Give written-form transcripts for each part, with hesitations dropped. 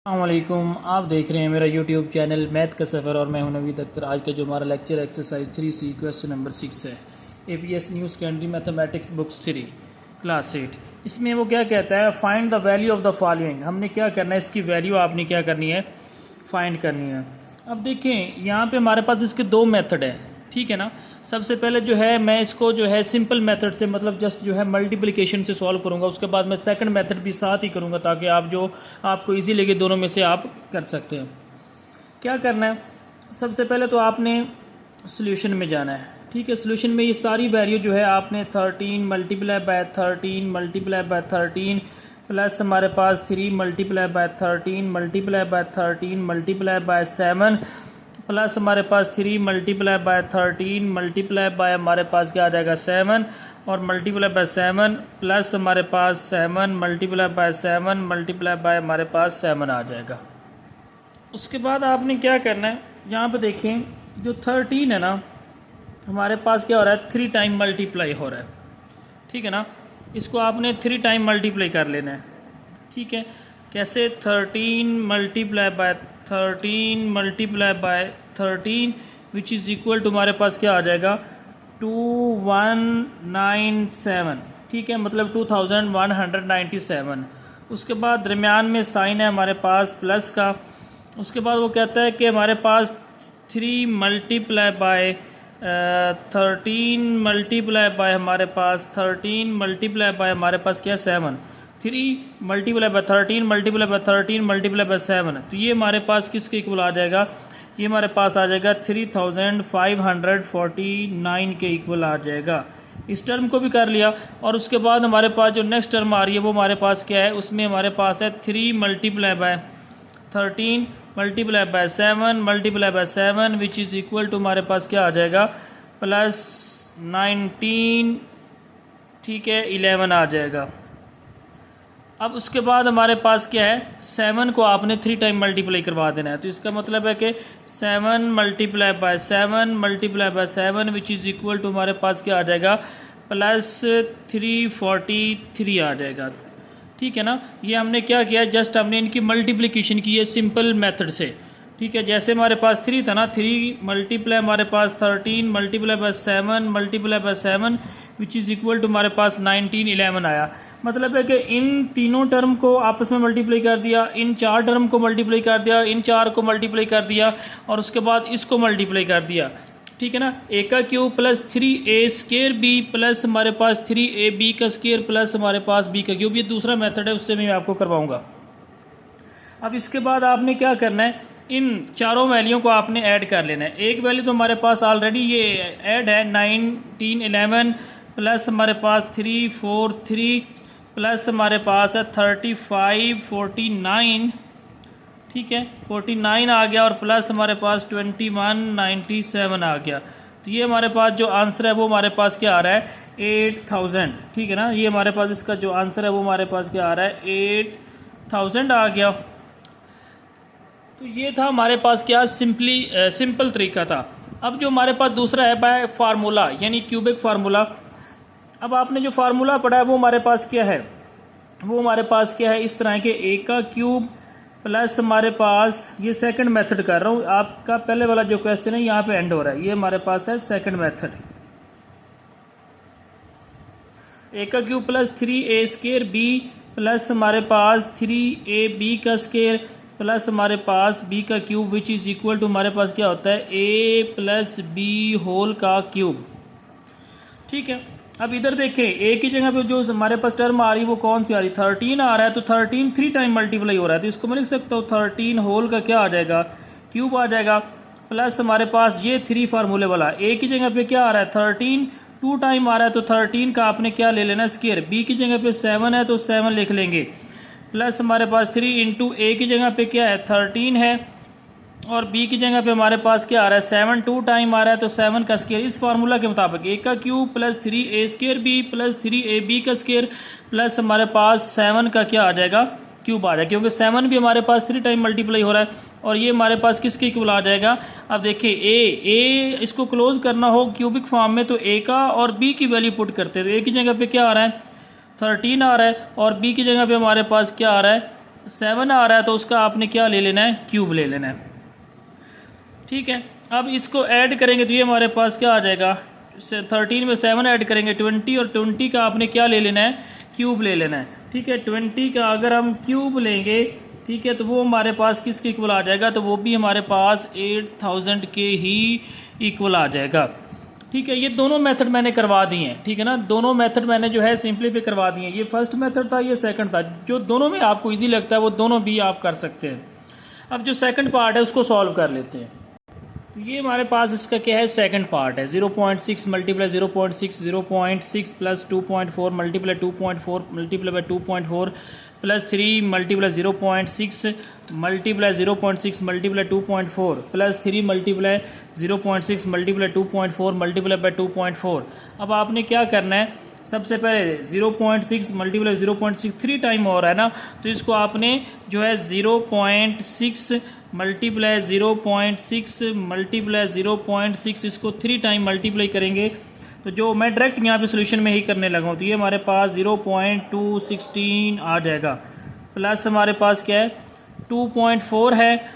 अस्सलामुअलैकुम, आप देख रहे हैं मेरा यूट्यूब चैनल मैथ का सफ़र और मैं हूं नवीद अख्तर। आज का जो हमारा lecture exercise 3C question number 6 है। APS new secondary mathematics books 3 class 8। इसमें वो क्या कहता है, find the value of the following. हमने क्या करना है, इसकी वैल्यू आपने क्या करनी है, फाइंड करनी है। अब देखें यहाँ पे हमारे पास इसके दो मेथड हैं, ठीक है ना। सबसे पहले जो है मैं इसको जो है सिंपल मेथड से मतलब जस्ट जो है मल्टीप्लिकेशन से सॉल्व करूँगा। उसके बाद मैं सेकंड मेथड भी साथ ही करूँगा ताकि आप जो आपको इजी लगे दोनों में से आप कर सकते हैं। क्या करना है, सबसे पहले तो आपने सोल्यूशन में जाना है, ठीक है। सोल्यूशन में ये सारी वैल्यू जो है आपने 13 multiply by 13 multiply by 13 plus हमारे पास 3 multiply by 13 multiply by 13 multiply by 7 plus हमारे पास 3 मल्टीप्लाई बाय 13 मल्टीप्लाई बाय हमारे पास क्या आ जाएगा 7 और मल्टीप्लाई बाय 7 प्लस हमारे पास 7 मल्टीप्लाई बाय 7 मल्टीप्लाई बाय हमारे पास 7 आ जाएगा। उसके बाद आपने क्या करना है, यहाँ पे देखें जो 13 है ना हमारे पास क्या हो रहा है 3 टाइम मल्टीप्लाई हो रहा है, ठीक है ना। इसको आपने 3 टाइम मल्टीप्लाई कर लेना है, ठीक है। कैसे, 13 multiply by 13 multiply by 13 which is equal to हमारे पास क्या आ जाएगा 2197, ठीक है, मतलब 2197। उसके बाद दरमियान में साइन है हमारे पास प्लस का। उसके बाद वो कहता है कि हमारे पास 3 मल्टीप्लाई बाय 13 मल्टीप्लाई बाय हमारे पास 13 मल्टीप्लाई बाय हमारे पास क्या 7, 3 multiply by 13 multiply by 13 multiply by 7, तो ये हमारे पास किसके इक्वल आ जाएगा, ये हमारे पास आ जाएगा 3549 के इक्वल आ जाएगा। इस टर्म को भी कर लिया। और उसके बाद हमारे पास जो नेक्स्ट टर्म आ रही है वो हमारे पास क्या है, उसमें हमारे पास है 3 multiply by 13 multiply by 7 multiply by 7 which is equal to हमारे पास क्या आ जाएगा प्लस 19, ठीक है, 11 आ जाएगा। अब उसके बाद हमारे पास क्या है 7 को आपने 3 टाइम मल्टीप्लाई करवा देना है, तो इसका मतलब है कि 7 multiply by 7 multiply by 7 which is equal to हमारे पास क्या आ जाएगा प्लस 343 आ जाएगा, ठीक है ना। ये हमने क्या किया, जस्ट हमने इनकी मल्टीप्लिकेशन की है सिंपल मेथड से, ठीक है। जैसे हमारे पास 3 था ना, 3 मल्टीप्लाई हमारे पास 13 multiply by 7 multiply by 7 which is equal to हमारे पास 11 आया। मतलब है कि इन तीनों टर्म को आपस में मल्टीप्लाई कर दिया, इन 4 टर्म को मल्टीप्लाई कर दिया, इन 4 को मल्टीप्लाई कर दिया और उसके बाद इसको मल्टीप्लाई कर दिया, ठीक है ना। ए का cube plus 3a square b plus हमारे पास 3ab का स्केयर प्लस हमारे पास b का क्यूब, ये दूसरा मेथड है, उससे मैं आपको करवाऊंगा। अब इसके बाद आपने क्या करना है, इन चारों वैल्यू को आपने ऐड कर लेना है। एक वैल्यू तो हमारे पास ऑलरेडी ये ऐड है 1911 प्लस हमारे पास 343 प्लस हमारे पास है 3549, ठीक है, 49 आ गया और प्लस हमारे पास 2197 आ गया। तो ये हमारे पास जो आंसर है वो हमारे पास क्या आ रहा है 8000, ठीक है ना। ये हमारे पास इसका जो आंसर है वो हमारे पास क्या आ रहा है 8000 आ गया। तो ये था हमारे पास क्या सिंपल तरीका था। अब जो हमारे पास दूसरा है बाय फार्मूला यानी क्यूबिक फार्मूला। अब आपने जो फार्मूला पढ़ा है वो हमारे पास क्या है, वो हमारे पास क्या है इस तरह के a का क्यूब प्लस हमारे पास ये सेकंड मेथड कर रहा हूँ, आपका पहले वाला जो क्वेश्चन है यहाँ पे एंड हो रहा है, ये हमारे पास है सेकंड मेथड। a का cube plus 3a square b plus हमारे पास 3ab का स्केयर प्लस हमारे पास b का cube which is equal to हमारे पास क्या होता है a प्लस b होल का क्यूब, ठीक है। अब इधर देखें a की जगह पे जो हमारे पास टर्म आ रही है वो कौन सी आ रही है 13 आ रहा है, तो 13 3 टाइम मल्टीप्लाई हो रहा है, तो इसको मैं लिख सकता हूँ 13 होल का क्या आ जाएगा क्यूब आ जाएगा प्लस हमारे पास ये 3 फार्मूले वाला a की जगह पे क्या आ रहा है 13 2 टाइम आ रहा है, तो 13 का आपने क्या ले लेना स्क्वायर, b की जगह पे 7 है तो 7 लिख लेंगे प्लस हमारे पास 3 इंटू a की जगह पे क्या है 13 है और b की जगह पे हमारे पास क्या आ रहा है 7 2 टाइम आ रहा है, तो 7 का स्क्वायर। इस फार्मूला के मुताबिक a का cube plus 3a square b plus 3ab का स्क्वायर प्लस हमारे पास 7 का क्या आ जाएगा क्यूब आ जाएगा, क्योंकि 7 भी हमारे पास 3 टाइम मल्टीप्लाई हो रहा है और ये हमारे पास किसके इक्वल आ जाएगा। अब देखिए a इसको क्लोज करना हो क्यूबिक फॉर्म में तो a का और b की वैल्यू पुट करते हैं, तो a की जगह पे क्या आ रहा है 13 आ रहा है और b की जगह पे हमारे पास क्या आ रहा है 7 आ रहा है तो उसका आपने क्या ले लेना है, क्यूब ले लेना है। ठीक है, अब इसको ऐड करेंगे तो ये हमारे पास क्या आ जाएगा, 13 में 7 ऐड करेंगे 20, और 20 का आपने क्या ले लेना है, क्यूब ले लेना है। ठीक है, 20 का अगर हम क्यूब लेंगे, ठीक है, तो वो हमारे पास किसके इक्वल आ जाएगा, तो वो भी हमारे पास 8000 के ही इक्वल आ जाएगा। ठीक है, ये दोनों मेथड मैंने करवा दिए हैं। ठीक है ना, दोनों मेथड मैंने जो है सिंपलीफाई करवा दिए हैं। ये फर्स्ट मेथड था, ये सेकंड था। जो दोनों में आपको इजी लगता है वो दोनों भी आप कर सकते हैं। अब जो सेकंड पार्ट है उसको सॉल्व कर लेते हैं। तो ये हमारे पास इसका क्या है, सेकंड पार्ट है। 0.6 multiply 0.6, 0.6 plus 2.4 multiply 2.4 multiply by 2.4 plus 3 multiply 0.6 multiply 0.6 multiply 2.4 plus 3 multiply 0.6 multiply 2.4 multiply by 2.4। अब आपने क्या करना है, सबसे पहले 0.6 मल्टीप्लाई 0.6 3 टाइम हो रहा है ना, तो इसको आपने जो है 0.6 मल्टीप्लाई 0.6 मल्टीप्लाई 0.6 इसको 3 टाइम मल्टीप्लाई करेंगे, तो जो मैं डायरेक्ट यहाँ पे सोल्यूशन में ही करने लगा हूँ, तो ये हमारे पास 0.216 आ जाएगा। प्लस हमारे पास क्या है, 2.4 है,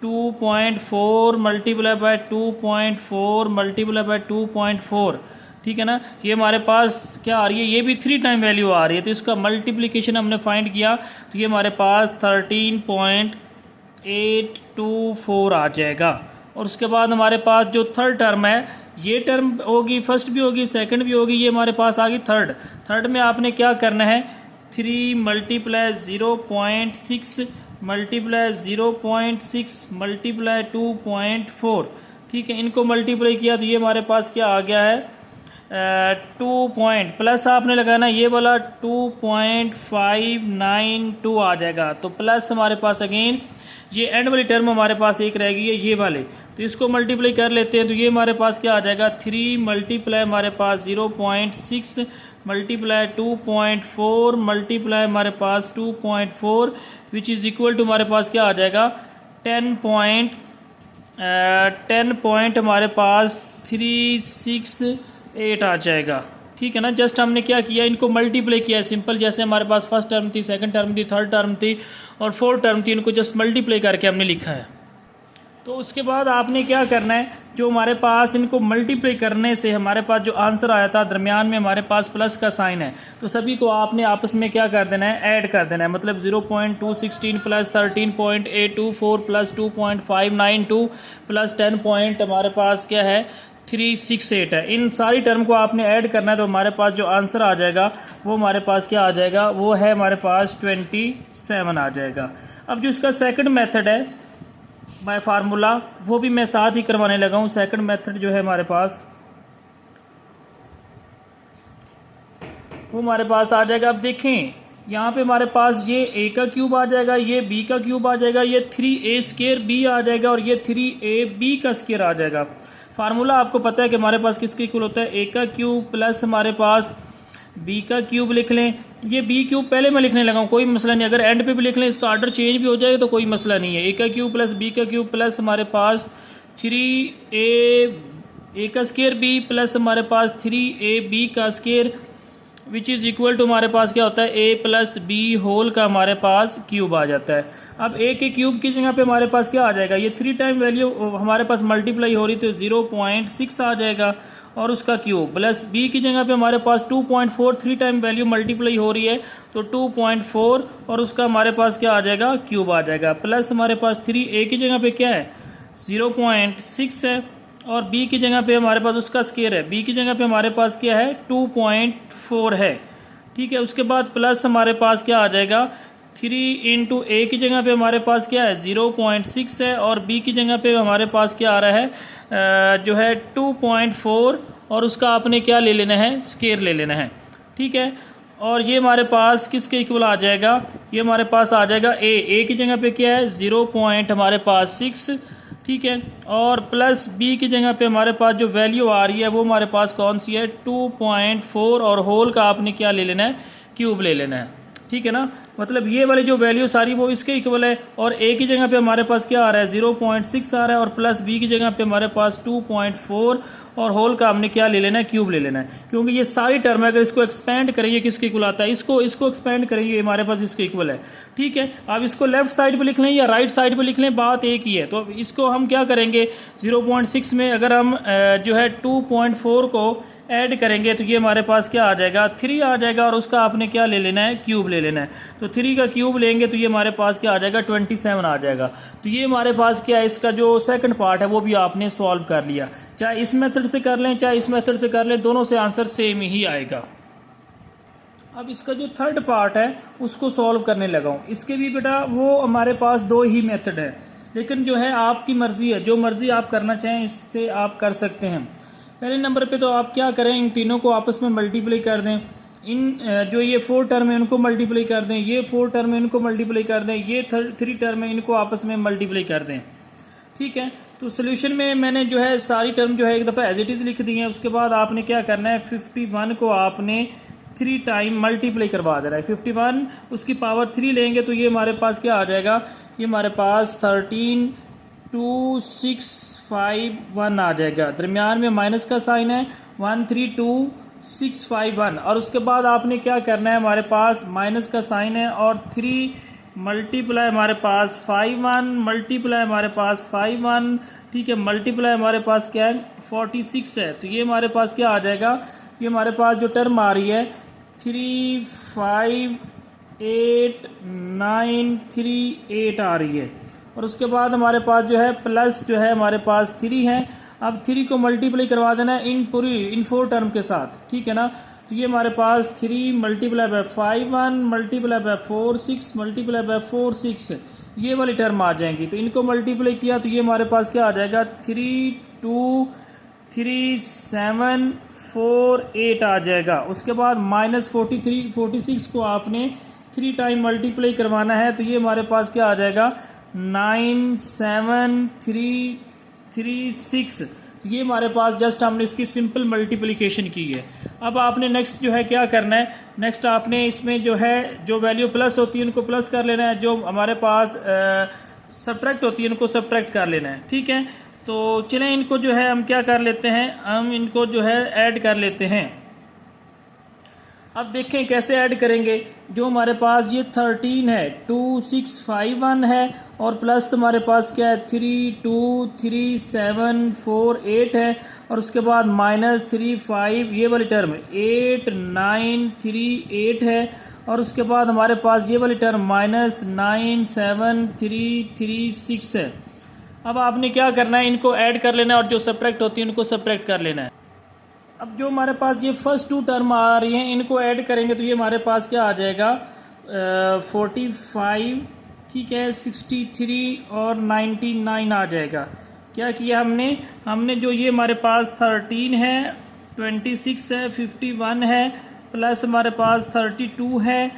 2.4 मल्टीप्लाई बाय 2.4 मल्टीप्लाई बाय 2.4। ठीक है ना, ये हमारे पास क्या आ रही है, ये भी 3 टाइम वैल्यू आ रही है, तो इसका मल्टीप्लिकेशन हमने फाइंड किया, तो ये हमारे पास 13.824 आ जाएगा। और उसके बाद हमारे पास जो थर्ड टर्म है, ये टर्म होगी, फर्स्ट भी होगी, सेकंड भी होगी, ये हमारे पास आ गई थर्ड में आपने क्या करना है, 3 मल्टीप्लाई 0.6 मल्टीप्लाई 0.6 मल्टीप्लाई 2.4। ठीक है, इनको मल्टीप्लाई किया तो ये हमारे पास क्या आ गया है, 2 पॉइंट प्लस आपने लगाना ये वाला 2.592 आ जाएगा। तो प्लस हमारे पास अगेन ये एंड वाली टर्म हमारे पास एक रहेगी, ये वाले, तो इसको मल्टीप्लाई कर लेते हैं, तो ये हमारे पास क्या आ जाएगा, 3 मल्टीप्लाई हमारे पास 0.6 मल्टीप्लाई 2.4 मल्टीप्लाई हमारे पास 2.4 विच इज़ इक्वल टू हमारे पास क्या आ जाएगा, 10 पॉइंट हमारे पास 368 आ जाएगा। ठीक है ना, जस्ट हमने क्या किया, इनको मल्टीप्लाई किया है सिंपल, जैसे हमारे पास फर्स्ट टर्म थी, सेकंड टर्म थी, थर्ड टर्म थी और फोर्थ टर्म थी, इनको जस्ट मल्टीप्लाई करके हमने लिखा है। तो उसके बाद आपने क्या करना है, जो हमारे पास इनको मल्टीप्लाई करने से हमारे पास जो आंसर आया था, दरमियान में हमारे पास प्लस का साइन है, तो सभी को आपने आपस में क्या कर देना है, ऐड कर देना है। मतलब 0.216 प्लस 13.824 प्लस 2.592 प्लस 10 पॉइंट हमारे पास क्या है, 368 है। इन सारी टर्म को आपने ऐड करना है, तो हमारे पास जो आंसर आ जाएगा वो हमारे पास क्या आ जाएगा, वो है हमारे पास 27 आ जाएगा। अब जो इसका सेकंड मेथड है बाय फार्मूला, वो भी मैं साथ ही करवाने लगा हूँ। सेकंड मेथड जो है हमारे पास, वो हमारे पास आ जाएगा। अब देखें यहाँ पे हमारे पास ये a का क्यूब आ जाएगा, ये b का क्यूब आ जाएगा, ये 3a स्क्वायर b आ जाएगा और ये 3ab का स्क्वायर आ जाएगा। फार्मूला आपको पता है कि हमारे पास किसके इक्वल होता है, a का क्यूब प्लस हमारे पास b का क्यूब लिख लें। ये b क्यूब पहले मैं लिखने लगा हूँ, कोई मसला नहीं, अगर एंड पे भी लिख लें, इसका ऑर्डर चेंज भी हो जाएगा तो कोई मसला नहीं है। a का क्यूब प्लस b का क्यूब प्लस हमारे पास 3a का स्क्वायर b प्लस हमारे पास 3ab का square which is equal to हमारे पास क्या होता है, a प्लस b होल का हमारे पास क्यूब आ जाता है। अब a के क्यूब की जगह पे हमारे पास क्या आ जाएगा, ये 3 टाइम वैल्यू हमारे पास मल्टीप्लाई हो रही, तो 0.6 आ जाएगा और उसका क्यूब, प्लस b की जगह पे हमारे पास 2.4 3 टाइम वैल्यू मल्टीप्लाई हो रही है, तो 2.4 और उसका हमारे पास क्या आ जाएगा, क्यूब आ जाएगा। प्लस हमारे पास 3a की जगह पे क्या है, 0.6 है और b की जगह पे हमारे पास उसका स्क्वायर है, b की जगह पे हमारे पास क्या है, 2.4 है। ठीक है, उसके बाद प्लस हमारे पास क्या आ जाएगा, 3 इंटू ए की जगह पे हमारे पास क्या है, 0.6 है और b की जगह पे हमारे पास क्या आ रहा है, जो है 2.4 और उसका आपने क्या ले लेना है, स्क्वायर ले लेना है। ठीक है, और ये हमारे पास किसके इक्वल आ जाएगा, ये हमारे पास आ जाएगा a की जगह पे क्या है, 0. हमारे पास 6। ठीक है, और प्लस b की जगह पे हमारे पास जो वैल्यू आ रही है वो हमारे पास कौन सी है, 2.4 और होल का आपने क्या ले लेना है, क्यूब ले लेना है। ठीक है ना, मतलब ये वाली जो वैल्यू सारी वो इसके इक्वल है और a की जगह पे हमारे पास क्या आ रहा है, 0.6 आ रहा है और प्लस b की जगह पे हमारे पास 2.4 और होल का हमने क्या ले लेना है, क्यूब ले लेना है, क्योंकि ये सारी टर्म है, अगर इसको एक्सपेंड करेंगे किसके इक्वल आता है, इसको एक्सपेंड करेंगे हमारे पास इसके इक्वल है। ठीक है, अब इसको लेफ्ट साइड पे लिख लें या राइट साइड पे लिख लें, बात एक ही है। तो इसको हम क्या करेंगे, 0.6 में अगर हम जो है 2.4 को ऐड करेंगे तो ये हमारे पास क्या आ जाएगा, 3 आ जाएगा, और उसका आपने क्या ले लेना है, क्यूब ले लेना है। तो 3 का क्यूब लेंगे तो ये हमारे पास क्या आ जाएगा, 27 आ जाएगा। तो ये हमारे पास क्या है, इसका जो सेकंड पार्ट है वो भी आपने सॉल्व कर लिया। चाहे इस मेथड से कर लें चाहे इस मेथड से कर लें, दोनों से आंसर सेम ही आएगा। अब इसका जो थर्ड पार्ट है उसको सॉल्व करने लगा हूँ। इसके भी बेटा वो हमारे पास 2 ही मेथड है, लेकिन जो है आपकी मर्जी है, जो मर्जी आप करना चाहें इससे आप कर सकते हैं। पहले नंबर पे तो आप क्या करें, इन तीनों को आपस में मल्टीप्लाई कर दें। इन जो ये 4 टर्म है उनको मल्टीप्लाई कर दें, ये 4 टर्म है इनको मल्टीप्लाई कर दें, ये 3 टर्म है इनको आपस में मल्टीप्लाई कर दें। ठीक है, तो सोल्यूशन में मैंने जो है सारी टर्म जो है एक दफ़ा एज इट इज़ लिख दी है। उसके बाद आपने क्या करना है, 51 को आपने 3 टाइम मल्टीप्लाई करवा देना है। 51 उसकी पावर 3 लेंगे तो ये हमारे पास क्या आ जाएगा, ये हमारे पास 132651 आ जाएगा। दरमियान में माइनस का साइन है, 132651। और उसके बाद आपने क्या करना है, हमारे पास माइनस का साइन है और 3 मल्टीप्लाई हमारे पास 51 मल्टीप्लाई हमारे पास 51। ठीक है, मल्टीप्लाई हमारे पास क्या है, 46 है। तो ये हमारे पास क्या आ जाएगा, ये हमारे पास जो टर्म आ रही है 35893 आ रही है। और उसके बाद हमारे पास जो है प्लस जो है हमारे पास 3 है। अब 3 को मल्टीप्लाई करवा देना है इन 4 टर्म के साथ। ठीक है ना, तो ये हमारे पास 3 multiply bye 51 multiply by 46 multiply by 46 ये वाली टर्म आ जाएंगी। तो इनको मल्टीप्लाई किया तो ये हमारे पास क्या आ जाएगा, 3234748 आ जाएगा। उसके बाद माइनस 46 को आपने 3 टाइम मल्टीप्लाई करवाना है तो ये हमारे पास क्या आ जाएगा, 97336। तो ये हमारे पास जस्ट हमने इसकी सिंपल मल्टीप्लिकेशन की है। अब आपने नेक्स्ट जो है क्या करना है, नेक्स्ट आपने इसमें जो है जो वैल्यू प्लस होती है उनको प्लस कर लेना है, जो हमारे पास सब्ट्रैक्ट होती है उनको सब्ट्रैक्ट कर लेना है। ठीक है, तो चलें इनको जो है हम क्या कर लेते हैं, हम इनको जो है ऐड कर लेते हैं। अब देखें कैसे ऐड करेंगे। जो हमारे पास ये 13 है, 2651 है, और प्लस हमारे पास क्या है 323748 है, और उसके बाद माइनस 35 ये वाली टर्म 8938 है, और उसके बाद हमारे पास ये वाली टर्म माइनस 97336 है। अब आपने क्या करना है, इनको ऐड कर लेना है और जो सब्ट्रैक्ट होती है उनको सब्ट्रैक्ट कर लेना है। अब जो हमारे पास ये फर्स्ट 2 टर्म आ रही हैं इनको ऐड करेंगे तो ये हमारे पास क्या आ जाएगा, 45, ठीक है, 63 और 99 आ जाएगा। क्या किया हमने जो ये हमारे पास 13 है, 26 है, 51 है, प्लस हमारे पास 32 है,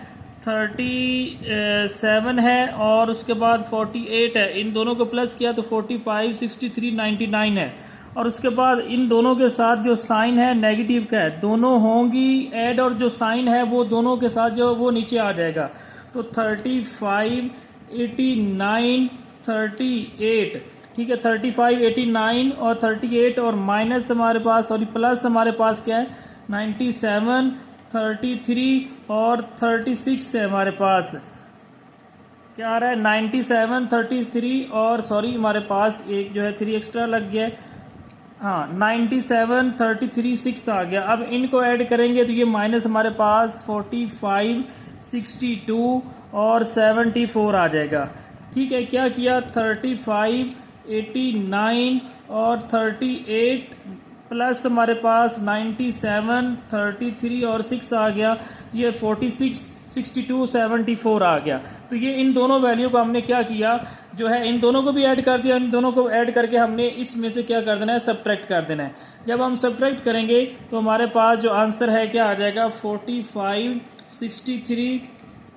37 है, और उसके बाद 48 है। इन दोनों को प्लस किया तो 45, 63, 99 है। और उसके बाद इन दोनों के साथ जो साइन है नेगेटिव का है, दोनों होंगी ऐड, और जो साइन है वो दोनों के साथ जो वो नीचे आ जाएगा। तो 35, 89, 38, ठीक है, 35, 89 और 38, और माइनस हमारे पास सॉरी प्लस हमारे पास क्या है 97, 33 और 36 है। हमारे पास क्या आ रहा है 97, 33 और सॉरी हमारे पास एक जो है 3 एक्स्ट्रा लग गया है, हाँ 97, 33, 6 आ गया। अब इनको ऐड करेंगे तो ये माइनस हमारे पास 45, 62 और 74 आ जाएगा। ठीक है, क्या किया 35, 89 और 38 प्लस हमारे पास 97, 33 और 6 आ गया, तो ये 46, 62, 74 आ गया। तो ये इन दोनों वैल्यू को हमने क्या किया, जो है इन दोनों को भी ऐड कर दिया, इन दोनों को ऐड करके हमने इसमें से क्या कर देना है, सब्ट्रैक्ट कर देना है। जब हम सब्ट्रैक्ट करेंगे तो हमारे पास जो आंसर है क्या आ जाएगा 45, 63,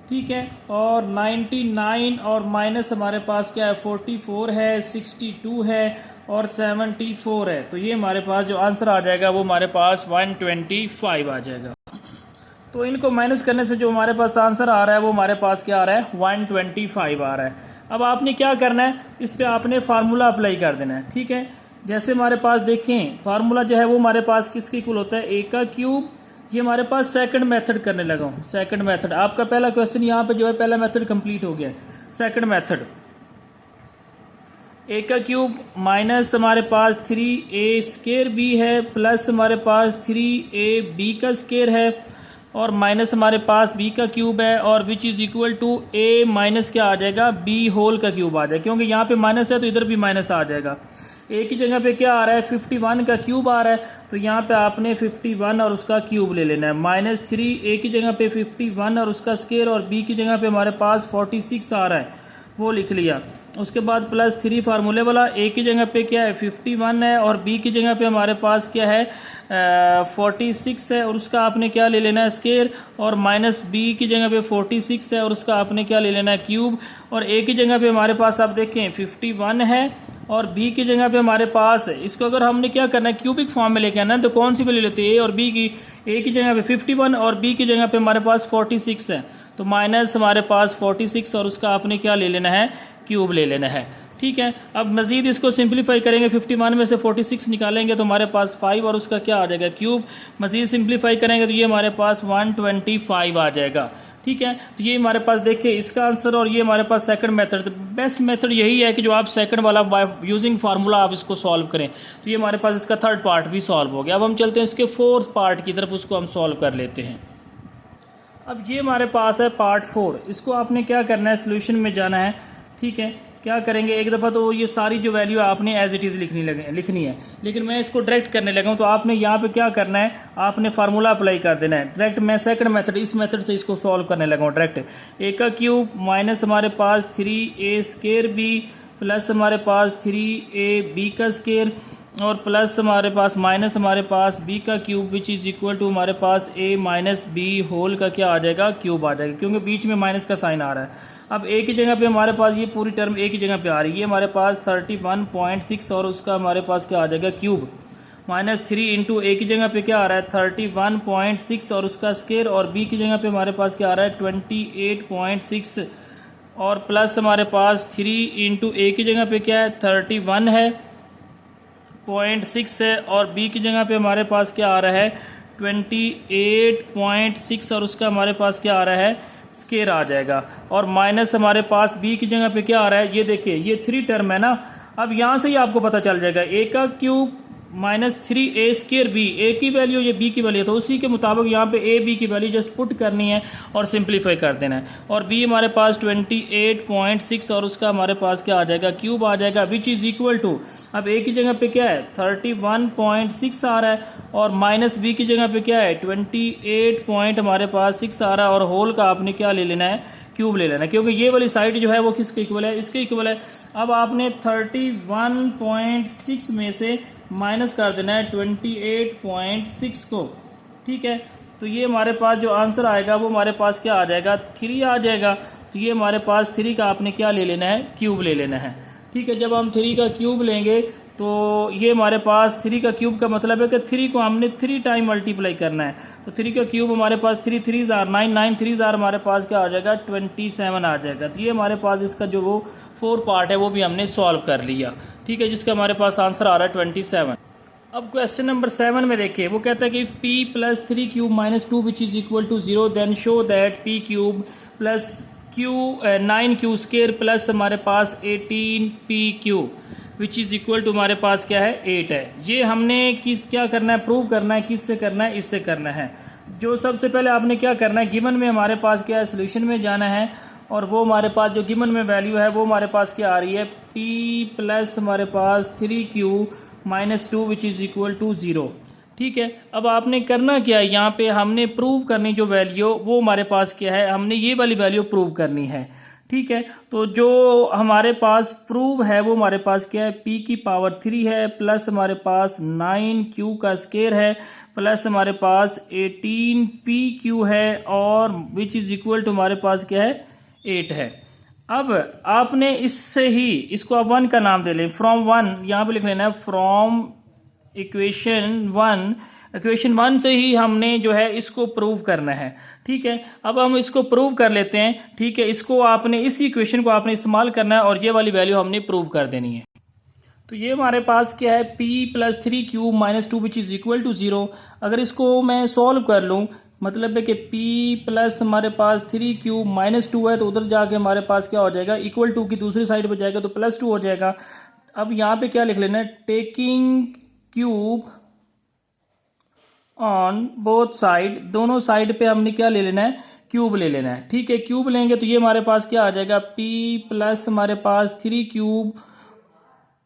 ठीक है, और 99 और माइनस हमारे पास क्या है 44 है, 62 है और 74 है। तो ये हमारे पास जो आंसर आ जाएगा वो हमारे पास 125 आ जाएगा। तो इनको माइनस करने से जो हमारे पास आंसर आ रहा है वो हमारे पास क्या आ रहा है 125 आ रहा है। अब आपने क्या करना है, इस पे आपने फार्मूला अप्लाई कर देना है। ठीक है, जैसे हमारे पास देखें फार्मूला जो है वो हमारे पास किसके इक्वल होता है, ए का क्यूब। ये हमारे पास सेकंड मेथड करने लगा हूँ, सेकंड मेथड। आपका पहला क्वेश्चन यहाँ पे जो है पहला मेथड कंप्लीट हो गया है। सेकंड मेथड, ए का क्यूब माइनस हमारे पास 3a² बी है, प्लस हमारे पास 3ab का स्केयर है, और माइनस हमारे पास b का क्यूब है, और which is equal to a minus क्या आ जाएगा, b होल का क्यूब आ जाएगा। क्योंकि यहाँ पे माइनस है तो इधर भी माइनस आ जाएगा। a की जगह पे क्या आ रहा है, 51 का क्यूब आ रहा है, तो यहाँ पे आपने 51 और उसका क्यूब ले लेना है। -3 a की जगह पे 51 और उसका स्केयर, और b की जगह पे हमारे पास 46 आ रहा है, वो लिख लिया। उसके बाद +3 फार्मूले वाला, a की जगह पे क्या है 51 है, और b की जगह पे हमारे पास क्या है 46 है, और उसका आपने क्या ले लेना है स्केयर, और -b की जगह पे 46 है, और उसका आपने क्या ले लेना है क्यूब। और a की जगह पे हमारे पास आप देखें 51 है, और b की जगह पे हमारे पास है। इसको अगर हमने क्या करना है क्यूबिक फॉर्म में लेके आना है, तो कौन सी वैल्यू लेते हैं, a और b की। a की जगह पे 51 और b की जगह पे हमारे पास 46 है, तो माइनस हमारे पास 46 और उसका आपने क्या ले लेना है, क्यूब ले लेना है। ठीक है, अब मज़ीद इसको सिंप्लीफाई करेंगे, 51 में से 46 निकालेंगे तो हमारे पास 5 और उसका क्या आ जाएगा, क्यूब। मज़ीद सिंप्लीफाई करेंगे तो ये हमारे पास 125 आ जाएगा। ठीक है, तो ये हमारे पास देखिए इसका आंसर, और ये हमारे पास सेकंड मेथड। तो बेस्ट मेथड यही है कि जो आप सेकंड वाला यूजिंग फार्मूला आप इसको सॉल्व करें। तो ये हमारे पास इसका थर्ड पार्ट भी सॉल्व हो गया। अब हम चलते हैं इसके फोर्थ पार्ट की तरफ, उसको हम सॉल्व कर लेते हैं। अब ये हमारे पास है पार्ट 4। इसको आपने क्या करना है, सोल्यूशन में जाना है। ठीक है, क्या करेंगे, एक दफ़ा तो ये सारी जो वैल्यू आपने एज इट इज़ लिखनी है, लेकिन मैं इसको डायरेक्ट करने लगा हूँ। तो आपने यहाँ पे क्या करना है, आपने फार्मूला अप्लाई कर देना है डायरेक्ट। मैं सेकंड मेथड, इस मेथड से इसको सॉल्व करने लगा हूँ डायरेक्ट। a का क्यूब माइनस हमारे पास 3a² b, प्लस हमारे पास 3ab का स्केयर, और प्लस हमारे पास माइनस हमारे पास b का cube, which is equal to हमारे पास a माइनस b होल का क्या आ जाएगा, क्यूब आ जाएगा, क्योंकि बीच में माइनस का साइन आ रहा है। अब a की जगह पे हमारे पास ये पूरी टर्म a की जगह पे आ रही है, हमारे पास 31.6 और उसका हमारे पास क्या आ जाएगा, क्यूब। -3 इंटू a की जगह पे क्या आ रहा है 31.6 और उसका स्केयर, और b की जगह पे हमारे पास क्या आ रहा है 28.6, और प्लस हमारे पास 3 इंटू a की जगह पे क्या है 31 है 0.6 है, और b की जगह पे हमारे पास क्या आ रहा है 28.6 और उसका हमारे पास क्या आ रहा है स्केयर आ जाएगा, और माइनस हमारे पास b की जगह पे क्या आ रहा है, ये देखिए ये 3 टर्म है ना। अब यहाँ से ही आपको पता चल जाएगा a का क्यूब -3a² b, a की वैल्यू ये b की वैल्यू, तो उसी के मुताबिक यहाँ पे a b की वैल्यू जस्ट पुट करनी है और सिंप्लीफाई कर देना है। और b हमारे पास 28.6 और उसका हमारे पास क्या आ जाएगा, क्यूब आ जाएगा, विच इज़ इक्वल टू, अब a की जगह पे क्या है 31.6 आ रहा है, और माइनस b की जगह पे क्या है 28 हमारे पास 6 आ रहा है, और होल का आपने क्या ले लेना है, क्यूब ले लेना, क्योंकि ये वाली साइड जो है वो किसके इक्वल है, इसके इक्वल है। अब आपने 31.6 में से माइनस कर देना है 28.6 को। ठीक है, तो ये हमारे पास जो आंसर आएगा वो हमारे पास क्या आ जाएगा, 3 आ जाएगा। तो ये हमारे पास 3 का आपने क्या ले लेना है, क्यूब ले लेना है। ठीक है, जब हम 3 का क्यूब लेंगे तो ये हमारे पास 3 का क्यूब का मतलब है कि 3 को हमने 3 टाइम मल्टीप्लाई करना है। तो 3 का क्यूब हमारे पास 3 3 ज़ार 9, 9 3 ज़ार हमारे पास क्या आ जाएगा 27 आ जाएगा। तो ये हमारे पास इसका जो वो 4 पार्ट है वो भी हमने सॉल्व कर लिया। ठीक है, जिसका हमारे पास आंसर आ रहा है 27। अब क्वेश्चन नंबर 7 में देखिए, वो कहता है कि if p + 3 cube -2 which is equal to 0 then show that p cube plus 9 q square plus हमारे पास 18p cube which is equal to हमारे पास क्या है 8 है। ये हमने क्या करना है, प्रूव करना है, किससे करना है, इससे करना है। जो सबसे पहले आपने क्या करना है, गिवन में हमारे पास क्या है, सोल्यूशन में जाना है, और वो हमारे पास जो गिवन में वैल्यू है वो हमारे पास क्या आ रही है, p प्लस हमारे पास 3q -2 which is equal to 0। ठीक है, अब आपने करना क्या है, यहाँ पे हमने प्रूव करनी जो वैल्यू वो हमारे पास क्या है, हमने ये वाली वैल्यू प्रूव करनी है। ठीक है, तो जो हमारे पास प्रूव है वो हमारे पास क्या है, p की पावर 3 है, प्लस हमारे पास 9q का स्केयर है, प्लस हमारे पास 18pq है, और विच इज़ इक्वल टू हमारे पास क्या है 8 है। अब आपने इससे ही इसको आप 1 का नाम दे लें, फ्रॉम 1 यहाँ पे लिख लेना है, फ्रॉम इक्वेशन 1 से ही हमने जो है इसको प्रूव करना है। ठीक है, अब हम इसको प्रूव कर लेते हैं। ठीक है, इसको आपने इस इक्वेशन को आपने इस्तेमाल करना है और ये वाली वैल्यू हमने प्रूव कर देनी है। तो ये हमारे पास क्या है, p plus 3 cube minus 2 which is equal to 0। अगर इसको मैं सॉल्व कर लूँ, मतलब है कि p प्लस हमारे पास 3 क्यूब माइनस 2 है, तो उधर जाके हमारे पास क्या हो जाएगा, इक्वल टू की दूसरी साइड पर जाएगा तो प्लस 2 हो जाएगा। अब यहाँ पे क्या लिख लेना है, taking cube on both side, दोनों साइड पे हमने क्या ले लेना है, क्यूब ले लेना है। ठीक है, क्यूब लेंगे तो ये हमारे पास क्या आ जाएगा, p प्लस हमारे पास 3 क्यूब,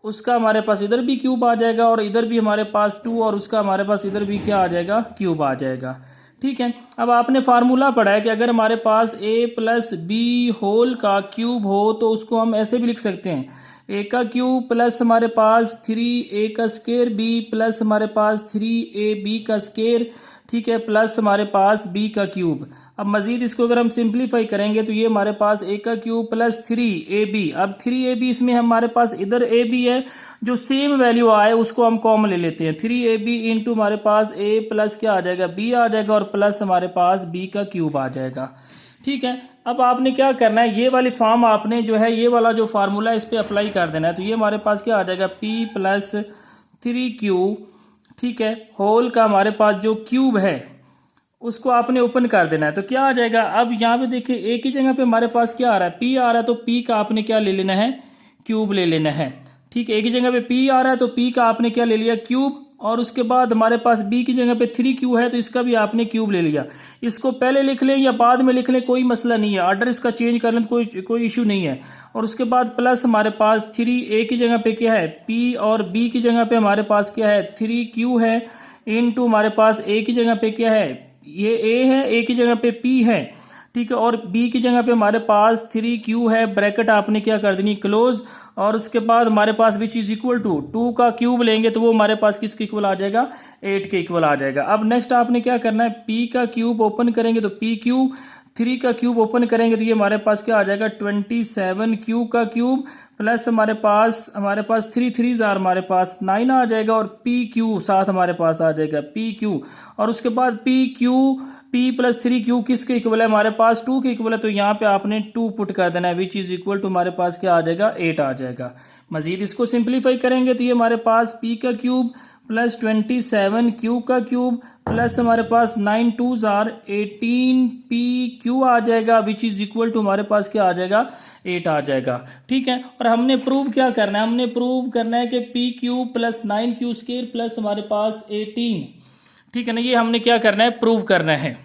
उसका हमारे पास इधर भी क्यूब आ जाएगा और इधर भी हमारे पास 2 और उसका हमारे पास इधर भी क्या आ जाएगा, क्यूब आ जाएगा। ठीक है, अब आपने फार्मूला पढ़ा है कि अगर हमारे पास a प्लस बी होल का क्यूब हो तो उसको हम ऐसे भी लिख सकते हैं, a का क्यूब प्लस हमारे पास 3a का स्केयर b प्लस हमारे पास 3ab का स्केयर, ठीक है, प्लस हमारे पास b का क्यूब। अब मजीद इसको अगर हम सिंप्लीफाई करेंगे तो ये हमारे पास a का क्यूब प्लस 3ab, अब 3ab इसमें हमारे पास इधर ab है, जो सेम वैल्यू आए उसको हम कॉमन ले लेते हैं, 3ab इंटू हमारे पास a प्लस क्या आ जाएगा, b आ जाएगा और प्लस हमारे पास b का क्यूब आ जाएगा। ठीक है, अब आपने क्या करना है, ये वाली फॉर्म आपने जो है, ये वाला जो फार्मूला है इस पर अप्लाई कर देना है। तो ये हमारे पास क्या आ जाएगा, p प्लस 3q, ठीक है, होल का हमारे पास जो क्यूब है उसको आपने ओपन कर देना है। तो क्या आ जाएगा, अब यहाँ पे देखिए एक ही जगह पे हमारे पास क्या आ रहा है, p आ रहा है, तो p का आपने क्या ले लेना है, क्यूब ले लेना है। ठीक है, एक ही जगह पे p आ रहा है तो p का आपने क्या ले लिया, क्यूब, और उसके बाद हमारे पास b की जगह पे 3q है तो इसका भी आपने क्यूब ले लिया। इसको पहले लिख लें या बाद में लिख लें, कोई मसला नहीं है, ऑर्डर इसका चेंज कर लें तो कोई इशू नहीं है। और उसके बाद प्लस हमारे पास 3a की जगह पे क्या है, p, और b की जगह पे हमारे पास क्या है, 3q है, इनटू हमारे पास a की जगह पे क्या है, ये a है, a की जगह पे p है, ठीक है, और b की जगह पे हमारे पास 3q है, ब्रैकेट आपने क्या कर देनी, क्लोज, और उसके बाद हमारे पास विच इज इक्वल टू 2 का क्यूब लेंगे तो वो हमारे पास किसके इक्वल आ जाएगा, 8 के इक्वल आ जाएगा। अब नेक्स्ट आपने क्या करना है, p का क्यूब ओपन करेंगे तो p क्यूब, 3 का क्यूब ओपन करेंगे तो ये हमारे पास क्या आ जाएगा, 27q का क्यूब, प्लस हमारे पास 3 3 हमारे पास 9 आ जाएगा, और पी क्यू साथ हमारे पास आ जाएगा, पी क्यू, और उसके बाद P Q, p plus 3q किसके इक्वल है, हमारे पास 2 के इक्वल है, तो यहाँ पे आपने 2 पुट कर देना है, विच इज इक्वल टू हमारे पास क्या आ जाएगा, 8 आ जाएगा। मजीद इसको सिंप्लीफाई करेंगे तो ये हमारे पास p का क्यूब प्लस 27q का क्यूब प्लस हमारे पास 9 2s 18pq आ जाएगा, विच इज इक्वल टू हमारे पास क्या आ जाएगा, 8 आ जाएगा। ठीक है, और हमने प्रूव क्या करना है, हमने प्रूव करना है कि P cube plus 9q square plus हमारे पास 18, ठीक है ना, ये हमने क्या करना है, प्रूव करना है।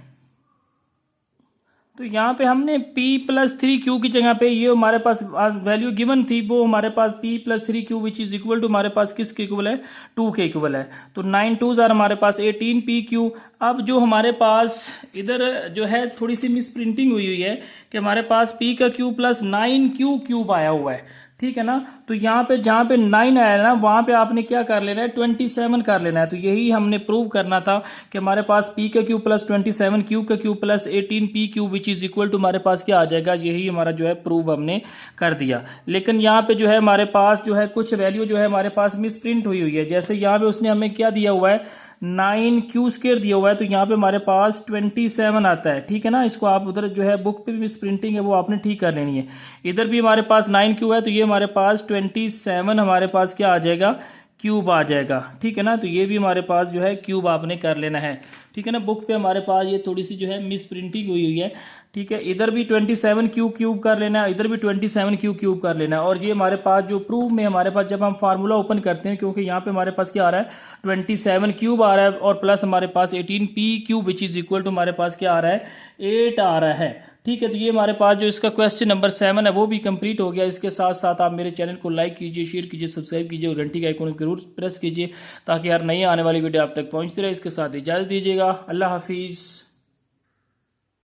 तो यहाँ पे हमने p प्लस 3q की जगह पे ये हमारे पास वैल्यू गिवन थी, वो हमारे पास p plus 3q which is equal to हमारे पास किसके इक्वल है, 2 के इक्वल है। तो 9 2s हमारे पास 18pq। अब जो हमारे पास इधर जो है थोड़ी सी मिस प्रिंटिंग हुई है कि हमारे पास p का क्यूब प्लस 9q क्यूब आया हुआ है, ठीक है ना, तो यहाँ पे जहाँ पे 9 आया ना वहाँ पे आपने क्या कर लेना है, 27 कर लेना है। तो यही हमने प्रूव करना था कि हमारे पास p का क्यूब प्लस 27 q का cube plus 18p cube which is equal to हमारे पास क्या आ जाएगा, यही हमारा जो है प्रूव हमने कर दिया। लेकिन यहाँ पे जो है हमारे पास जो है कुछ वैल्यू जो है हमारे पास मिस प्रिंट हुई है। जैसे यहाँ पे उसने हमें क्या दिया हुआ है, 9q स्क्वायर दिया हुआ है, तो यहाँ पे हमारे पास 27 आता है, ठीक है ना। इसको आप उधर जो है बुक पे भी मिस प्रिंटिंग है वो आपने ठीक कर लेनी है। इधर भी हमारे पास 9q है तो ये हमारे पास 27 हमारे पास क्या आ जाएगा, क्यूब आ जाएगा, ठीक है ना। तो ये भी हमारे पास जो है क्यूब आपने कर लेना है, ठीक है ना। बुक पे हमारे पास ये थोड़ी सी जो है मिस प्रिंटिंग हुई है, ठीक है। इधर भी 27q क्यूब कर लेना है, इधर भी 27q क्यूब कर लेना है। और ये हमारे पास जो प्रूफ में हमारे पास जब हम फार्मूला ओपन करते हैं, क्योंकि यहाँ पे हमारे पास क्या आ रहा है 27 क्यूब आ रहा है और प्लस हमारे पास 18p cube which is equal to हमारे पास क्या आ रहा है 8 आ रहा है, ठीक है। तो ये हमारे पास जो इसका क्वेश्चन नंबर 7 है वो भी कंप्लीट हो गया। इसके साथ साथ आप मेरे चैनल को लाइक कीजिए, शेयर कीजिए, सब्सक्राइब कीजिए और घंटी का आइकन जरूर प्रेस कीजिए ताकि हर नई आने वाली वीडियो आप तक पहुँचती रहे। इसके साथ इजाज़त दीजिएगा, अल्लाह हाफिज़।